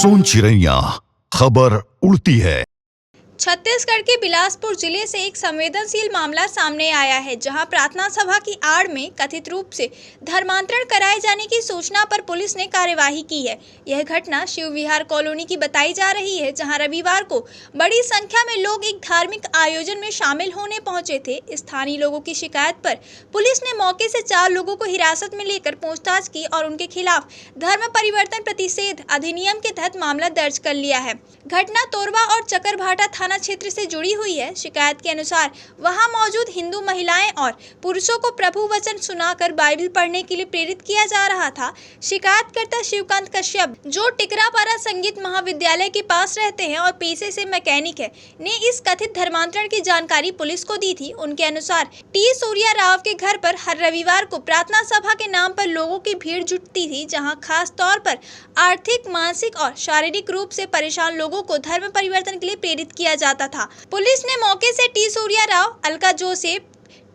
सोन चिड़ैया खबर उड़ती है। छत्तीसगढ़ के बिलासपुर जिले से एक संवेदनशील मामला सामने आया है, जहां प्रार्थना सभा की आड़ में कथित रूप से धर्मांतरण कराए जाने की सूचना पर पुलिस ने कार्यवाही की है। यह घटना शिव विहार कॉलोनी की बताई जा रही है, जहां रविवार को बड़ी संख्या में लोग एक धार्मिक आयोजन में शामिल होने पहुंचे थे। स्थानीय लोगों की शिकायत पर पुलिस ने मौके से 4 लोगों को हिरासत में लेकर पूछताछ की और उनके खिलाफ धर्म परिवर्तन प्रतिषेध अधिनियम के तहत मामला दर्ज कर लिया है। घटना तोरवा और चकरभाटा थाना क्षेत्र से जुड़ी हुई है। शिकायत के अनुसार वहां मौजूद हिंदू महिलाएं और पुरुषों को प्रभु वचन सुनाकर बाइबल पढ़ने के लिए प्रेरित किया जा रहा था। शिकायतकर्ता शिवकांत कश्यप, जो टिकरापारा संगीत महाविद्यालय के पास रहते हैं और पेशे से मैकेनिक है, ने इस कथित धर्मांतरण की जानकारी पुलिस को दी थी। उनके अनुसार टी सूर्या राव के घर पर हर रविवार को प्रार्थना सभा के नाम पर लोगों की भीड़ जुटती थी, जहां खास तौर पर आर्थिक, मानसिक और शारीरिक रूप से परेशान लोगों को धर्म परिवर्तन के लिए प्रेरित किया जाता था। पुलिस ने मौके से T Surya Rao, Alka Joseph,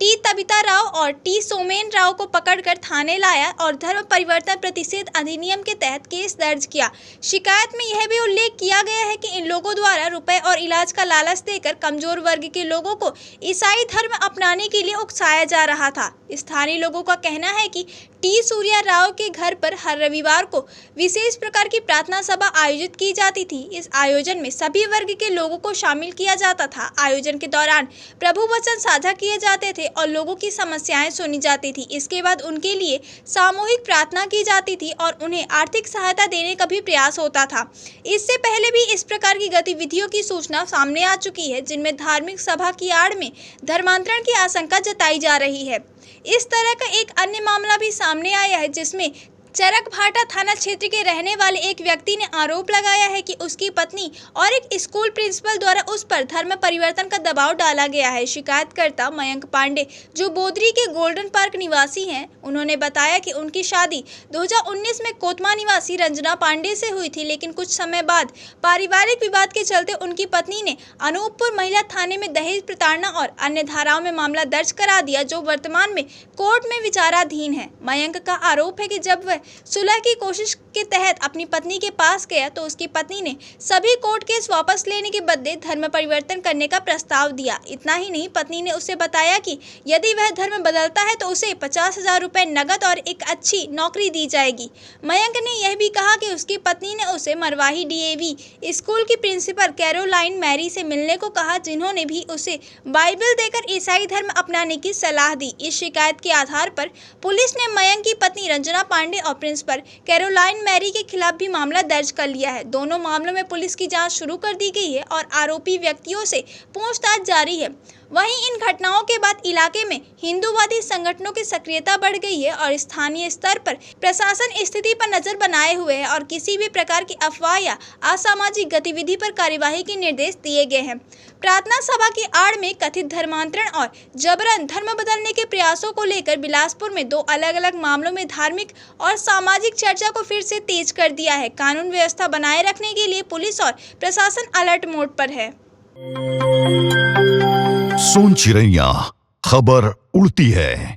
T Tabitha Rao और टी सोमेन राव को पकड़कर थाने लाया और धर्म परिवर्तन प्रतिषेध अधिनियम के तहत केस दर्ज किया। शिकायत में यह भी उल्लेख किया गया है कि इन लोगों द्वारा रुपए और इलाज का लालच देकर कमजोर वर्ग के लोगों को ईसाई धर्म अपनाने के लिए उकसाया जा रहा था। स्थानीय लोगों का कहना है कि टी सूर्या राव के घर पर हर रविवार को विशेष प्रकार की प्रार्थना सभा आयोजित की जाती थी। इस आयोजन में सभी वर्ग के लोगों को शामिल किया जाता था। आयोजन के दौरान प्रभु वचन साझा किए जाते थे और लोगों की समस्याएं सुनी जाती थी। इसके बाद उनके लिए सामूहिक प्रार्थना की जाती थी और उन्हें आर्थिक सहायता देने का भी प्रयास होता था। इससे पहले भी इस प्रकार की गतिविधियों की सूचना सामने आ चुकी है, जिनमें धार्मिक सभा की आड़ में धर्मांतरण की आशंका जताई जा रही है। इस तरह का एक अन्य मामला भी सामने आया है, जिसमें चरकभाटा थाना क्षेत्र के रहने वाले एक व्यक्ति ने आरोप लगाया है कि उसकी पत्नी और एक स्कूल प्रिंसिपल द्वारा उस पर धर्म परिवर्तन का दबाव डाला गया है। शिकायतकर्ता मयंक पांडे, जो बोदरी के गोल्डन पार्क निवासी हैं, उन्होंने बताया कि उनकी शादी 2019 में कोतमा निवासी रंजना पांडे से हुई थी, लेकिन कुछ समय बाद पारिवारिक विवाद के चलते उनकी पत्नी ने अनूपपुर महिला थाने में दहेज प्रताड़ना और अन्य धाराओं में मामला दर्ज करा दिया, जो वर्तमान में कोर्ट में विचाराधीन है। मयंक का आरोप है कि जब वह सुलह की कोशिश के तहत अपनी पत्नी के पास गया तो उसकी पत्नी ने सभी कोर्ट केस वापस लेने के बदले धर्म परिवर्तन करने का प्रस्ताव दिया। इतना ही नहीं, पत्नी ने उसे बताया कि यदि वह धर्म बदलता है तो उसे 50,000 रुपए नगद और एक अच्छी नौकरी दी जाएगी। मयंक ने यह भी कहा कि उसकी पत्नी ने उसे मरवाही डीएवी स्कूल की प्रिंसिपल कैरोलाइन मैरी से मिलने को कहा, जिन्होंने भी उसे बाइबल देकर ईसाई धर्म अपनाने की सलाह दी। इस शिकायत के आधार पर पुलिस ने मयंक की पत्नी रंजना पांडे और प्रिंसिपल कैरोलाइन मैरी के खिलाफ भी मामला दर्ज कर लिया है। दोनों मामलों में पुलिस की जांच शुरू कर दी गई है और आरोपी व्यक्तियों से पूछताछ जारी है। वहीं इन घटनाओं के बाद इलाके में हिंदूवादी संगठनों की सक्रियता बढ़ गई है और स्थानीय स्तर पर प्रशासन स्थिति पर नजर बनाए हुए है और किसी भी प्रकार की अफवाह या असामाजिक गतिविधि पर कार्यवाही के निर्देश दिए गए हैं। प्रार्थना सभा की आड़ में कथित धर्मांतरण और जबरन धर्म बदलने के प्रयासों को लेकर बिलासपुर में 2 अलग-अलग मामलों में धार्मिक और सामाजिक चर्चा को फिर से तेज कर दिया है। कानून व्यवस्था बनाए रखने के लिए पुलिस और प्रशासन अलर्ट मोड पर है। सोन चिड़ैया खबर उड़ती है।